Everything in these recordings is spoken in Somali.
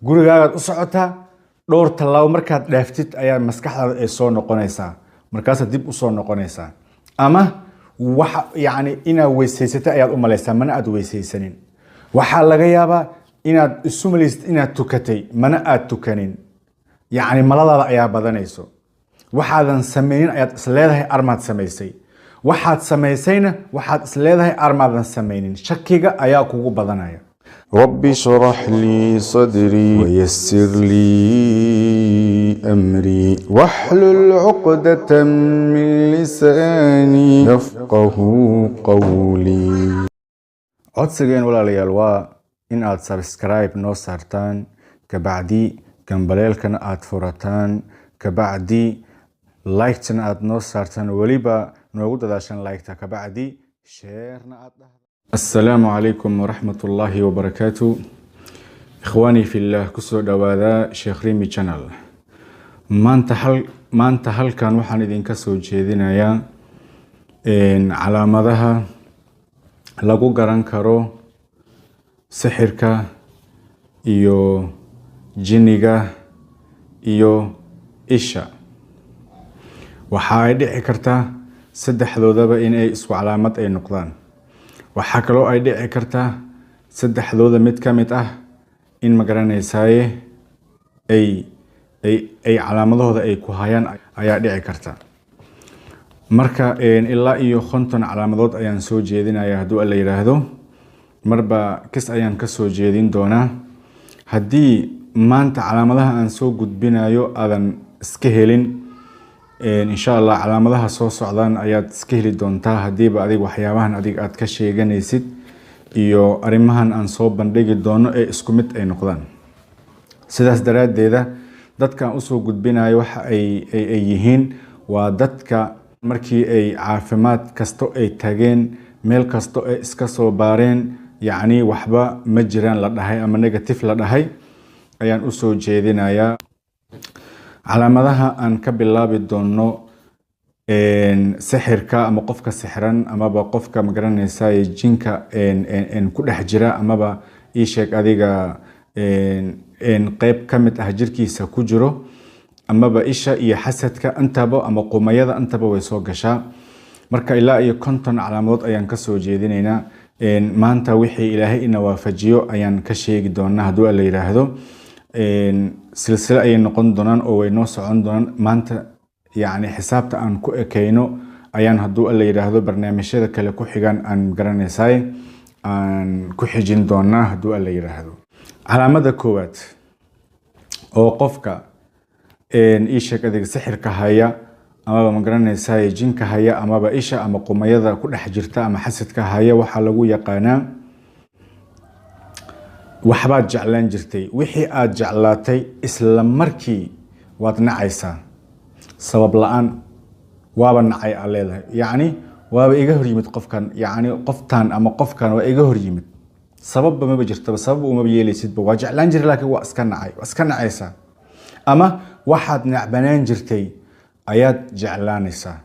gurigaaga u socotaa dhowr tallaabo markaad dhaaftid ayaa maskaxdaada ay soo noqonaysaa markaas dib u soo noqonaysaa ama waxa yani inaad weysaysatay ayaad u malaysaa mana aad weysaysanin waxaa laga yaabaa inaad isu malaysid inaad tukatay mana aad tukanin yani maladaada ayaa badanayso waxaadan samaynin ayaad isleedahay armaad samaysay waxaad samaysayna waxaad isleedahay armaadan samaynin shakiga ayaa kugu badanaya رب اشرح لي صدري ويسر لي أمري واحلل عقدة من لساني يفقه قولي codsigeen walaalayaal waa in aad subscribe noo saartaan kabacdi gambaleelkana aad furataan kabacdi like-tana aad noo saartaan weliba noogu dadaashan like-ta kabacdi share-na aad dhahdo السلام عليكم ورحمة الله وبركاته إخواني في الله كسو دوادا شيخ ريمي channel ما انت هل كان وحان إذن كسو جيدنا يا على مدها لغو قران كارو سحركا إيو جنيغا إيو إيشا وحايد إكرتا سدح ذو دابا إن أي إسو علامات أي نقضان waxaa kaloo ay dhici kartaa saddexdooda mid ka mid ah in ma garanaysaay ay calaamadahooda ay ku hayaan ayaa dhici karta marka ilaa iyo 50 calaamadood ayaan soo jeedinayaa hadduu alla yiraahdo marba kis ayaan ka soo jeedin doonaa haddii maanta calaamadaha aan soo gudbinayo aadan iska helin insha Allah calaamadaha soo socdaan ayaad iska heli doontaa hadiiba adiga waxyaabahan adiga aad ka sheeganaysid iyo arimahan aan soo bandhigi doono ee isku mid ay noqdaan sidaas daraadeeda dadka aan usoo gudbinayo waxa ay yihiin waa dadka markii ay caafimaad kasto ay tageen meel kasto ay iska soo baareen yacni waxba ma jiraan la dhahay ama negative la dhahay ayaan usoo jeedinayaa calaamadaha aan ka bilaabi doono sixirka ama qofka sixran amaba qofka ma garanaysaa jinka ku dhex jira amaba ii sheeg adiga qayb ka mid ah jirkiisa ku jiro amaba isha iyo xasadka antaba ama qumayada antaba way soo gashaa marka ilaa iyo 50 calaamadood ayaan ka soo jeedinaynaa maanta wixii ilaahay ina waafajiyo ayaan ka sheegi doonaa hadduu alla yiraahdo silsila ay noqon doonaan oo way noo socon doonaan maanta yani xisaabta aan ku ekeyno ayaan hadduu alla yiraahdo barnaamijyada kale ku xigan aan garanaysaay aan ku xijin doonaa hadduu alla yiraahdo calaamada koowaad oo qofka ii sheeg adiga sixirka haya amaba ma garanaysaay jinka haya amaba isha ama qumayada ku dhex jirta ama xasadka haya waxaa lagu yaqaanaa waxbaad jeclaan jirtay wixii aad jeclaatay isla markii waad nacaysaa sabab la'aan waaba nacay aad leedahay yacni waaba iga hor yimid qofkan yacni qoftan ama qofkan waa iga hor yimid sababba maba jirtaba sabab umaba yeelaysidba waa jeclaan jiray laakiin waa iska nacay waa iska nacaysaa ama waxaad nacbanaan jirtay ayaad jeclaanaysaa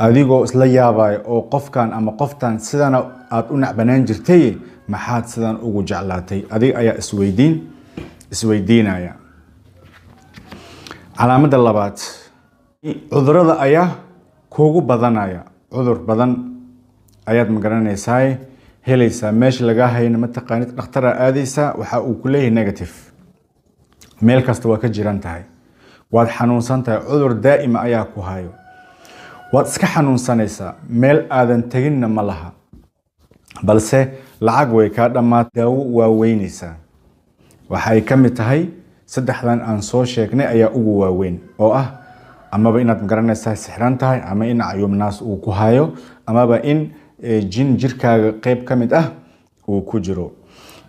adigoo isla yaabaya oo qofkan ama qoftan sidana aad u nacbanaan jirtay maxaad sidan ugu jeclaatay adiga ayaa isweydiinaya calaamada labaad cudurada ayaa kugu badanaya cudur badan ayaad ma garanaysaa helaysaa meesha laga hayna ma taqaanid dhakhtar aadaysa waxa uu ku leeyahay negative meel kasta waa ka jiran tahay waad xanuunsan tahay cudur daa'ima ayaa ku hayo waad iska xanuunsanaysaa meel aadan taginna ma laha balse lacag way ka dhamaad daawo waa weynaysaa waxay ka mid tahay saddexdan aan soo sheegnay ayaa ugu waaweyn oo ah amaba inaad garanaysaa sixran tahay ama in cayumnaas uu ku hayo amaba in jin jirkaaga qayb ka mid ah uu ku jiro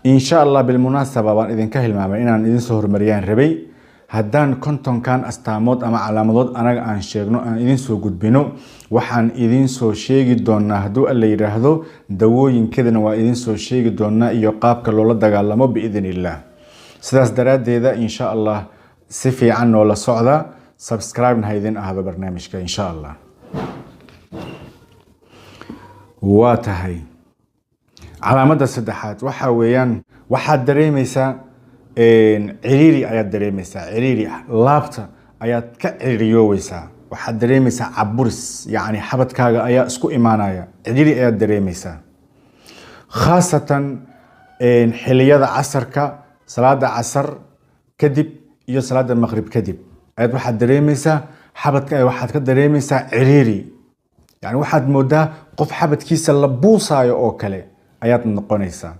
insha Allah bilmunaasaba waan idinka hilmaamay inaan idin soo hormariyaan rabay haddaan 50 kan astaamood ama calaamadood anaga aan sheegno aan idin soo gudbino waxaan idin soo sheegi doonaa hadduu alla yiraahdo dawooyinkeedana waa idin soo sheegi doonaa iyo qaabka loola dagaalamo biidhnillah sidaas daraadeeda insha Allah si fiican oo la socda subscribe na idin ahado barnaamijka insha Allah waa tahay calaamada saddexaad waxa weeyaan waxaad dareemaysaa ciriiri ayaad dareemaysaa ciriiri laabta ayaad ka ciriiriyoweysaa waxaad dareemaysaa caburis yacni xabadkaaga ayaa isku imaanaya ciriiri ayaad dareemaysaa khaasatan xilliyada casarka salaada casar kadib iyo salaada maqrib kadib ayaad waxaad dareemaysaa xabadka waxaad ka dareemaysaa ciriiri yani waxaad moodaa qof xabadkiisa la buusaayo oo kale ayaad noqonaysaa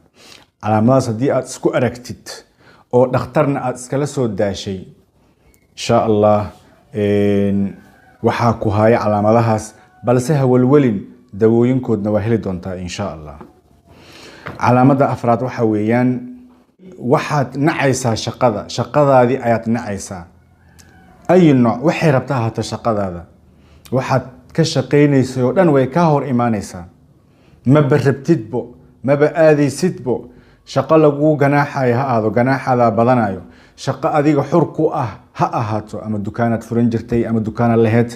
calaamadaas haddii aad isku aragtid oo dhakhtarna aad iskala soo daashay insha allah waxaa ku haya calaamadahaas balse ha welwelin dawooyinkoodna waa heli doontaa insha allah calaamada afraad waxa weeyaan waxaad nacaysaa shaqadaadii ayaad nacaysaa ay nooc waxay rabtaa ahaato shaqadaada waxaad ka shaqaynaysay oo dhan way ka hor imaanaysaa maba rabtidbo maba aadaysidbo shaqo lagu ganaaxayo ha ahaado ganaaxaada badanayo shaqo adiga xur ku ah ha ahaato ama dukaanaad furan jirtay ama dukaanaad laheyd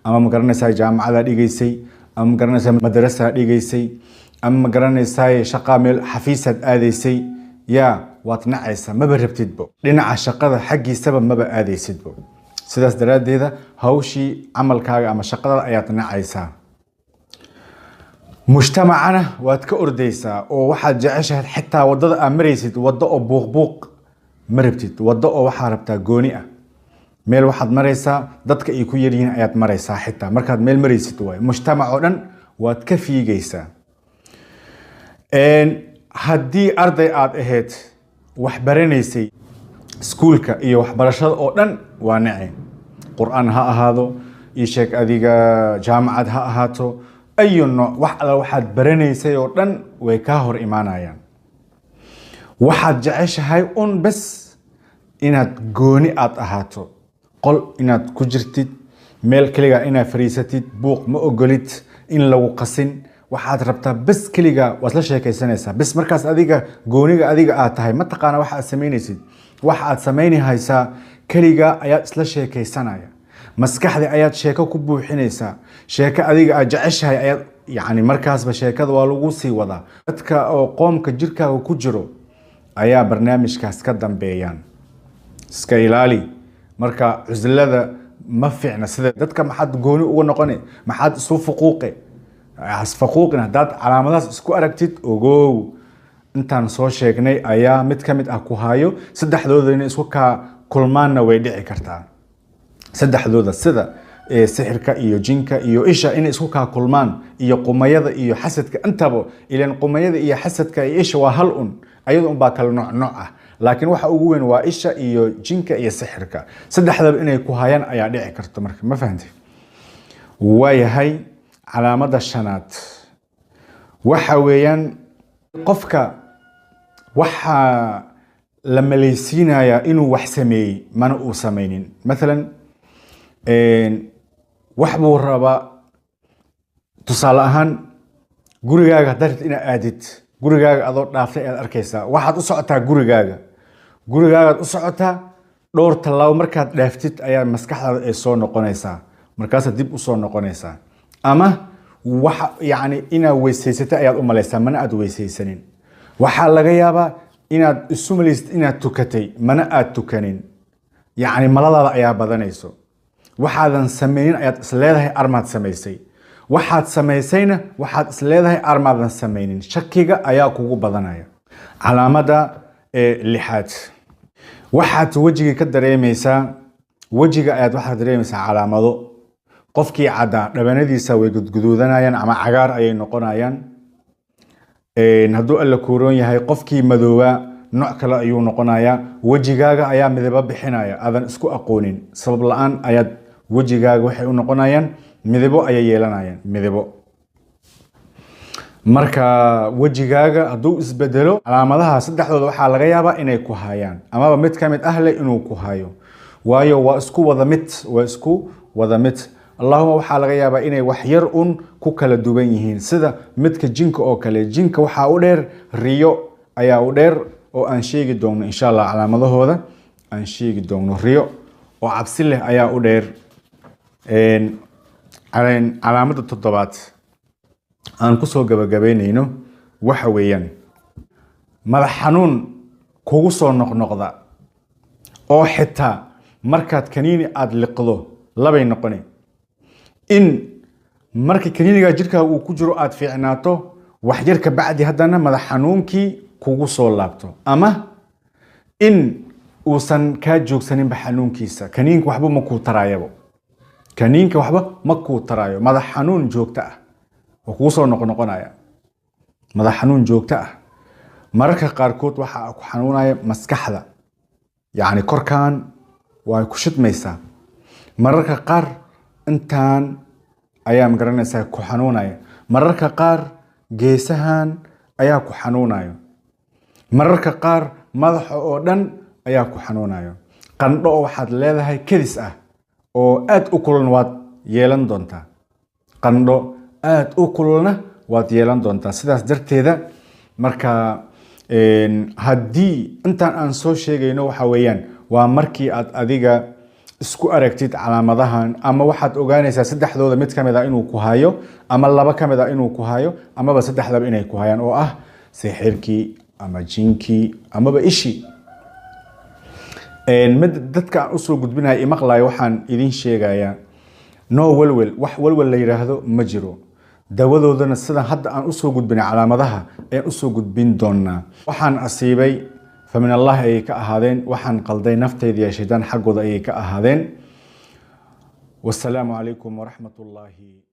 ama ma garanaysaa jaamacadaad dhigaysay ama ma garanaysaa madrasaad dhigaysay ama ma garanaysaa shaqa meel xafiisaad aadaysay yaa waad nacaysaa maba rabtidbo dhinaca shaqada xaggiisaba maba aadaysidbo sidaas daraaddeeda hawshii camalkaaga ama shaqada ayaad nacaysaa mujtamacana waad ka ordaysaa oo waxaad jeceshahay xitaa wadada aad maraysid wado oo buuq ma rabtid wado oo waxaa rabtaa gooni ah meel waxaad maraysaa dadka ay ku yaryihiin ayaad maraysaa xitaa markaad meel maraysid waay mujtamac oo dhan waad ka fiigaysaa haddii arday aad ahayd wax baranaysay iskuulka iyo waxbarashada oo dhan waa nace qur'aan ha ahaado iyo sheeg adiga jaamacad ha ahaato ayu nooc wax alla waxaad baranaysay oo dhan way ka hor imaanayaan waxaad jeceshahay un bas inaad gooni aad ahaato qol inaad ku jirtid meel kaliya inaad fariisatid buuq ma ogolid in lagu qasin waxaad rabtaa bas kaliya waad la sheekaysanaysaa bas markaas adiga gooniga adiga aad tahay ma taqaana waxa aad samaynaysid waxa aad samaynaysaa kaliya ayaad isla sheekaysanaya maskaxda ayaad sheeko ku buuxinaysaa sheeko adiga aad jeceshahay ayaad yani markaasba sheekada waa lagu sii wadaa dadka oo qoomka jirkaaga ku jiro ayaa barnaamijkaas ka dambeeyaan iska ilaali marka cuslada ma fiicna sida dadka maxaad gooni uga noqone maxaad isu fuquuqe asfaquuqin haddaad calaamadaas isku aragtid ogow intaan soo sheegnay ayaa mid ka mid ah ku hayo saddexdooda inay isku kaa kulmaanna way dhici kartaa saddexdooda sida sixirka iyo jinka iyo isha inay isku kaa kulmaan iyo qumayada iyo xasadka intaba ilaan qumayada iyo xasadka iyo isha waa hal un ayada un baa kala nooc ah laakiin waxa ugu weyn waa isha iyo jinka iyo sixirka saddexdaba inay ku hayaan ayaa dhici karta marka ma fahantay waayahay calaamada shanaad waxa weeyaan qofka waxaa la malaysiinayaa inuu wax sameeyey mana uu samaynin maalan wax buu rabaa tusaale ahaan gurigaaga haddaad inaad aadid gurigaaga adoo dhaaftay aad arkaysaa waxaad u socotaa gurigaagaad u socotaa dhowr tallaabo markaad dhaaftid ayaa maskaxdaada ay soo noqonaysaa markaasaad dib u soo noqonaysaa ama waxa yani inaad weysaysatay ayaad u malaysaa mana aad weysaysanin waxaa laga yaabaa inaad isu malaysid inaad tukatay mana aad tukanin yani maladaada ayaa badanayso waxaadan samaynin ayaad isleedahay armaad samaysay waxaad samaysayna waxaad isleedahay armaadan samaynin shakiga ayaa kugu badanaya calaamada lixaad waxaad wejiga ka dareemaysaa wejiga ayaad waxaad dareemaysaa calaamado qofkii caddaa dhabanadiisa way gudguduudanayaan ama cagaar ayay noqonayaan hadduu alla kuuroon yahay qofkii madoobaa nooc kale ayuu noqonayaa wejigaaga ayaa midabo bixinaya aadan isku aqoonin sabab la-aan ayaad wejigaaga waxay u noqonayaan midabo ayay yeelanayaan midabo marka wejigaaga hadduu isbedelo calaamadaha saddexdooda waxaa laga yaabaa inay ku hayaan amaba mid ka mid ah leh inuu ku hayo waayo waa isku wada mid allahuma waxaa laga yaabaa inay wax yar un ku kala duwan yihiin sida midka jinka oo kale jinka waxaa u dheer riyo ayaa u dheer oo aan sheegi doonno insha allah calaamadahooda aan sheegi doonno riyo oo cabsi leh ayaa u dheer calaamada toddobaad aan kusoo gabagabeynayno waxa weeyaan madax xanuun kugu soo noqnoqda oo xitaa markaad kaniini aad liqdo labay noqoni in markii kaniiniga jirkaaga uu ku jiro aad fiicnaato wax yar ka bacdi haddana madax xanuunkii kugu soo laabto ama in uusan kaa joogsaninba xanuunkiisa kaniinka waxba ma kuu taraayabo kaniinka waxba ma kuu taraayo madax xanuun joogto ah oo kugu soo noqnoqonaya madax xanuun joogto ah mararka qaarkood waxa ku xanuunaya maskaxda yacni korkaan waa ku shidmaysaa mararka qaar intaan ayaa magaranaysaa ku xanuunaya mararka qaar geesahan ayaa ku xanuunayo mararka qaar madaxa oo dhan ayaa ku xanuunayo qandho oo waxaad leedahay kedis ah oo aad u kululna waad yeelan doontaa qandho aad u kululna waad yeelan doontaa sidaas darteeda marka haddii intaan aan soo sheegayno waxa weeyaan waa markii aad adiga isku aragtid calaamadahan ama waxaad ogaanaysaa saddexdooda mid ka mid ah inuu ku hayo ama laba ka mid ah inuu ku hayo amaba saddexdaba inay ku hayaan oo ah sixirkii ama jinkii amaba ishii mid dadka aan usoo gudbinaya imaqlayo waxaan idin sheegayaa no welwel wax welwel la yiraahdo ma jiro dawadoodana sidan hadda aan usoo gudbinay calaamadaha ayaan usoo gudbin doonaa waxaan asiibay famin allah ayay ka ahaadeen waxaan qalday naftayda iyo shaydaan xaggooda ayay ka ahaadeen wassalaamu calaykum waraxmatullaahi